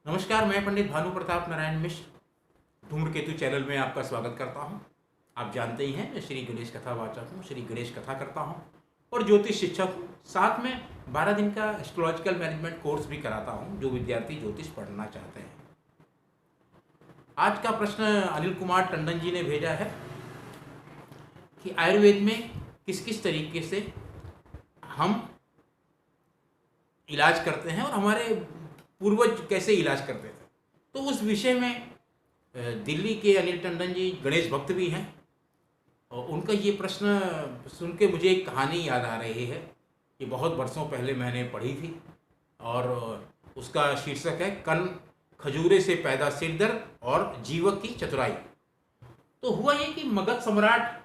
नमस्कार, मैं पंडित भानु प्रताप नारायण मिश्र धूम्रकेतु चैनल में आपका स्वागत करता हूं। आप जानते ही हैं मैं श्री गणेश कथा वाचक हूं, श्री गणेश कथा करता हूं और ज्योतिष शिक्षक हूं। साथ में 12 दिन का एस्ट्रोलॉजिकल मैनेजमेंट कोर्स भी कराता हूं जो विद्यार्थी ज्योतिष पढ़ना चाहते हैं। आज का प्रश्न अनिल कुमार टंडन जी ने भेजा है कि आयुर्वेद में किस किस तरीके से हम इलाज करते हैं और हमारे पूर्वज कैसे इलाज करते थे। तो उस विषय में दिल्ली के अनिल टंडन जी गणेश भक्त भी हैं और उनका ये प्रश्न सुन के मुझे एक कहानी याद आ रही है। ये बहुत वर्षों पहले मैंने पढ़ी थी और उसका शीर्षक है कन खजूरे से पैदा सिरदर्द और जीवक की चतुराई। तो हुआ ये कि मगध सम्राट,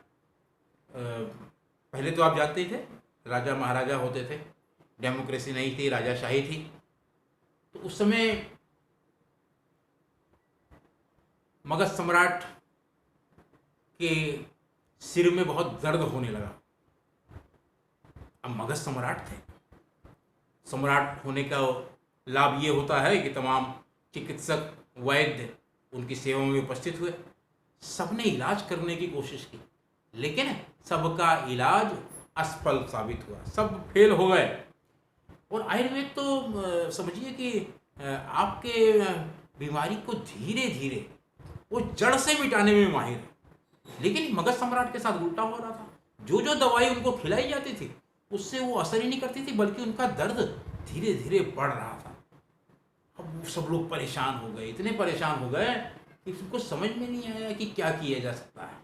पहले तो आप जानते ही थे राजा महाराजा होते थे, डेमोक्रेसी नहीं थी, राजाशाही थी। तो उस समय मगध सम्राट के सिर में बहुत दर्द होने लगा। अब मगध सम्राट थे, सम्राट होने का लाभ ये होता है कि तमाम चिकित्सक वैद्य उनकी सेवा में उपस्थित हुए। सबने इलाज करने की कोशिश की लेकिन सबका इलाज असफल साबित हुआ, सब फेल हो गए। और आयुर्वेद तो समझिए कि आपके बीमारी को धीरे धीरे वो जड़ से मिटाने में माहिर है। लेकिन मगध सम्राट के साथ उल्टा हो रहा था। जो जो दवाई उनको खिलाई जाती थी उससे वो असर ही नहीं करती थी, बल्कि उनका दर्द धीरे धीरे बढ़ रहा था। अब वो सब लोग परेशान हो गए, इतने परेशान हो गए कि उनको समझ में नहीं आया कि क्या किया जा सकता है।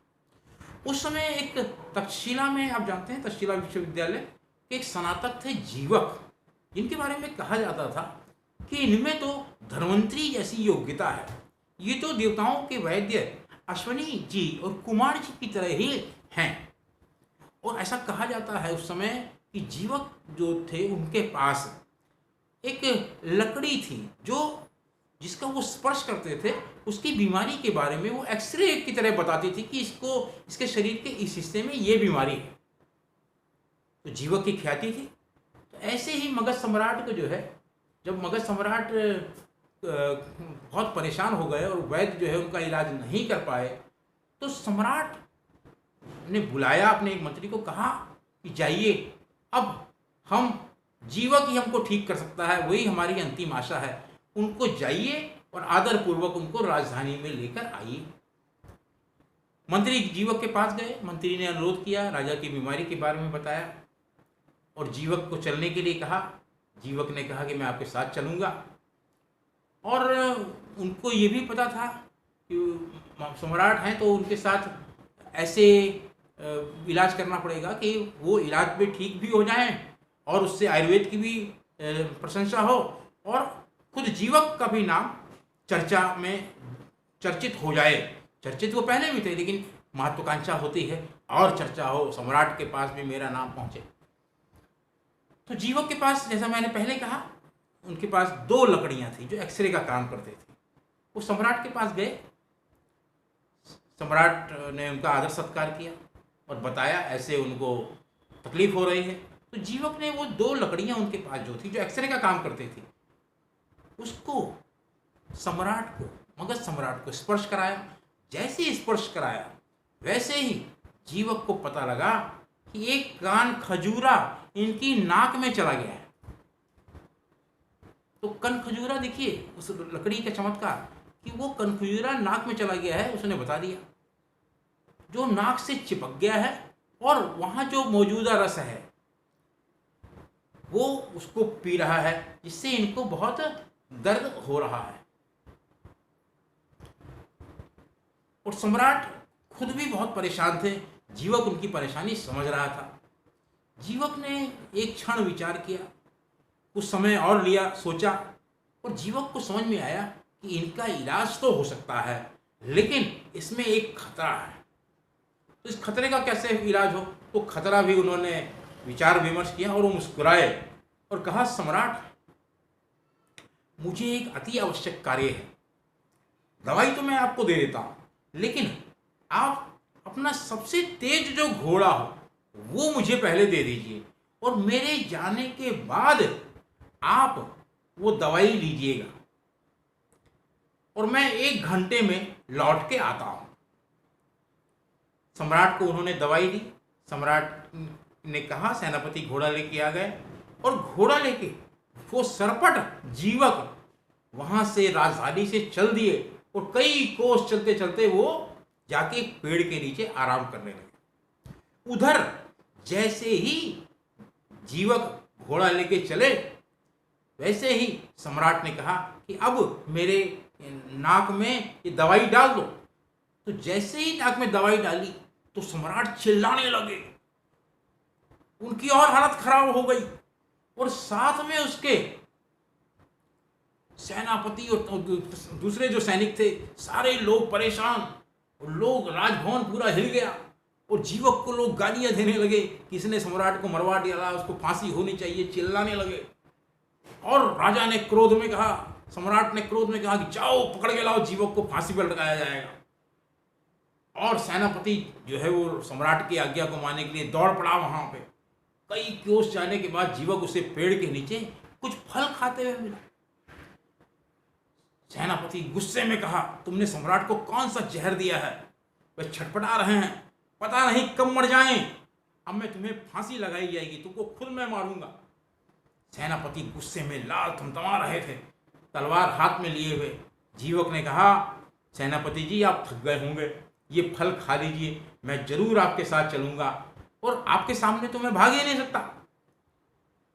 उस समय एक तक्षशिला में, आप जानते हैं तक्षशिला विश्वविद्यालय के एक स्नातक थे जीवक, जिनके बारे में कहा जाता था कि इनमें तो धन्वंतरी जैसी योग्यता है। ये तो देवताओं के वैद्य अश्वनी जी और कुमार जी की तरह ही हैं। और ऐसा कहा जाता है उस समय कि जीवक जो थे उनके पास एक लकड़ी थी जो जिसका वो स्पर्श करते थे, उसकी बीमारी के बारे में वो एक्सरे की तरह बताती थी कि इसके शरीर के इस हिस्से में ये बीमारी है। तो जीवक की ख्याति थी। तो ऐसे ही मगध सम्राट को जो है, जब मगध सम्राट बहुत परेशान हो गए और वैद्य जो है उनका इलाज नहीं कर पाए, तो सम्राट ने बुलाया अपने एक मंत्री को, कहा कि जाइए, अब हम जीवक ही हमको ठीक कर सकता है, वही हमारी अंतिम आशा है। उनको जाइए और आदरपूर्वक उनको राजधानी में लेकर आइए। मंत्री जीवक के पास गए। मंत्री ने अनुरोध किया, राजा की बीमारी के बारे में बताया और जीवक को चलने के लिए कहा। जीवक ने कहा कि मैं आपके साथ चलूँगा। और उनको ये भी पता था कि सम्राट हैं तो उनके साथ ऐसे इलाज करना पड़ेगा कि वो इलाज में ठीक भी हो जाएं और उससे आयुर्वेद की भी प्रशंसा हो और खुद जीवक का भी नाम चर्चा में चर्चित हो जाए। चर्चित वो पहले भी थे लेकिन महत्वाकांक्षा होती है और चर्चा हो, सम्राट के पास भी मेरा नाम पहुँचे। तो जीवक के पास, जैसा मैंने पहले कहा, उनके पास 2 लकड़ियां थी जो एक्सरे का काम करते थे। वो सम्राट के पास गए। सम्राट ने उनका आदर सत्कार किया और बताया ऐसे उनको तकलीफ हो रही है। तो जीवक ने वो 2 लकड़ियां उनके पास जो थी, जो एक्सरे का काम करते थे, उसको सम्राट को, मगध सम्राट को स्पर्श कराया। जैसे ही स्पर्श कराया वैसे ही जीवक को पता लगा कि एक कान खजूरा इनकी नाक में चला गया है। तो कन खजूरा, देखिए उस लकड़ी का चमत्कार कि वो कन खजूरा नाक में चला गया है। उसने बता दिया, जो नाक से चिपक गया है और वहां जो मौजूदा रस है वो उसको पी रहा है, जिससे इनको बहुत दर्द हो रहा है। और सम्राट खुद भी बहुत परेशान थे। जीवक उनकी परेशानी समझ रहा था। जीवक ने एक क्षण विचार किया, कुछ समय और लिया, सोचा, और जीवक को समझ में आया कि इनका इलाज तो हो सकता है लेकिन इसमें एक खतरा है। तो इस खतरे का कैसे इलाज हो, तो खतरा भी उन्होंने विचार विमर्श किया और वो मुस्कुराए और कहा, सम्राट, मुझे एक अति आवश्यक कार्य है। दवाई तो मैं आपको दे देता हूं लेकिन आप अपना सबसे तेज जो घोड़ा हो वो मुझे पहले दे दीजिए और मेरे जाने के बाद आप वो दवाई लीजिएगा। और मैं 1 घंटे में लौट के आता हूँ। सम्राट को उन्होंने दवाई दी। सम्राट ने कहा, सेनापति घोड़ा लेके आ गए और घोड़ा लेके वो सरपट जीवक वहां से राजधानी से चल दिए और कई कोस चलते चलते वो जाके पेड़ के नीचे आराम करने लगे। उधर जैसे ही जीवक घोड़ा लेके चले, वैसे ही सम्राट ने कहा कि अब मेरे नाक में ये दवाई डाल दो। तो जैसे ही नाक में दवाई डाली तो सम्राट चिल्लाने लगे, उनकी और हालत खराब हो गई और साथ में उसके सेनापति और दूसरे जो सैनिक थे सारे लोग परेशान, और लोग, राजभवन पूरा हिल गया और जीवक को लोग गालियां देने लगे कि इसने सम्राट को मरवा दिया, उसको फांसी होनी चाहिए, चिल्लाने लगे। और राजा ने क्रोध में कहा, सम्राट ने क्रोध में कहा कि जाओ पकड़ के लाओ, जीवक को फांसी पर लटकाया जाएगा। और सेनापति जो है वो सम्राट की आज्ञा को मानने के लिए दौड़ पड़ा वहां पे। कई कोस जाने के बाद जीवक उसे पेड़ के नीचे कुछ फल खाते हुए मिला। सेनापति गुस्से में कहा, तुमने सम्राट को कौन सा जहर दिया है? वे छटपटा रहे हैं, पता नहीं कब मर जाएं। अब मैं तुम्हें फांसी लगाई जाएगी, तुमको खुद मैं मारूंगा। सेनापति गुस्से में लाल थमथमा रहे थे, तलवार हाथ में लिए हुए। जीवक ने कहा, सेनापति जी आप थक गए होंगे, ये फल खा लीजिए, मैं जरूर आपके साथ चलूंगा और आपके सामने तो मैं भाग ही नहीं सकता,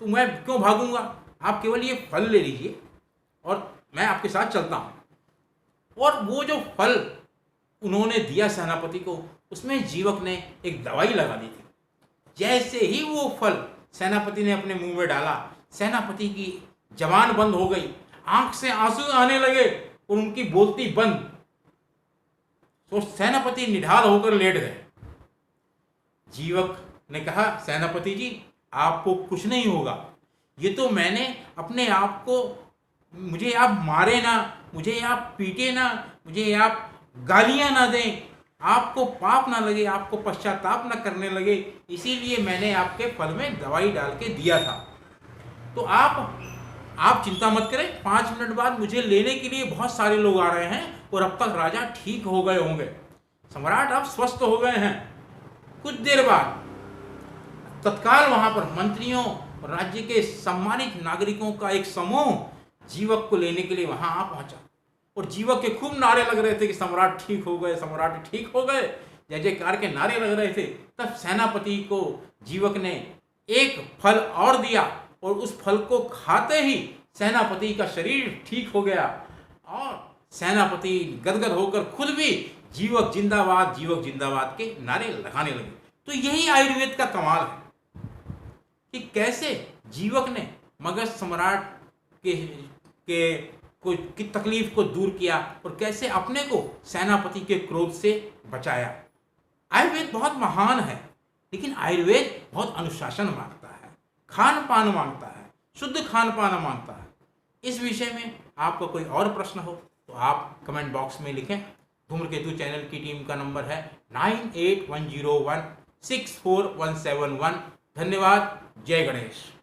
तो मैं क्यों भागूंगा? आप केवल ये फल ले लीजिए और मैं आपके साथ चलता हूं। और वो जो फल उन्होंने दिया सेनापति को, उसमें जीवक ने एक दवाई लगा दी थी। जैसे ही वो फल सेनापति ने अपने मुंह में डाला, सेनापति की जबान बंद हो गई, आंख से आंसू आने लगे और उनकी बोलती बंद। तो सेनापति निढाल होकर लेट गए। जीवक ने कहा, सेनापति जी आपको कुछ नहीं होगा, ये तो मैंने अपने आप को, मुझे आप मारे ना, मुझे आप पीटे ना, मुझे आप गालियां ना दें, आपको पाप ना लगे, आपको पश्चाताप ना करने लगे, इसीलिए मैंने आपके फल में दवाई डाल के दिया था। तो आप चिंता मत करें, 5 मिनट बाद मुझे लेने के लिए बहुत सारे लोग आ रहे हैं और अब तक राजा ठीक हो गए होंगे, सम्राट अब स्वस्थ हो गए हैं। कुछ देर बाद तत्काल वहां पर मंत्रियों और राज्य के सम्मानित नागरिकों का एक समूह जीवक को लेने के लिए वहां आ पहुंचा और जीवक के खूब नारे लग रहे थे कि सम्राट ठीक हो गए, सम्राट ठीक हो गए, जय जयकार के नारे लग रहे थे। तब सेनापति को जीवक ने एक फल और दिया और उस फल को खाते ही सेनापति का शरीर ठीक हो गया और सेनापति गदगद होकर खुद भी जीवक जिंदाबाद के नारे लगाने लगे। तो यही आयुर्वेद का कमाल है कि कैसे जीवक ने मगध सम्राट की तकलीफ को दूर किया और कैसे अपने को सेनापति के क्रोध से बचाया। आयुर्वेद बहुत महान है, लेकिन आयुर्वेद बहुत अनुशासन मांगता है, खान पान मांगता है, शुद्ध खान पान मांगता है। इस विषय में आपका कोई और प्रश्न हो तो आप कमेंट बॉक्स में लिखें। धूम्रकेतु चैनल की टीम का नंबर है 9810164171। धन्यवाद। जय गणेश।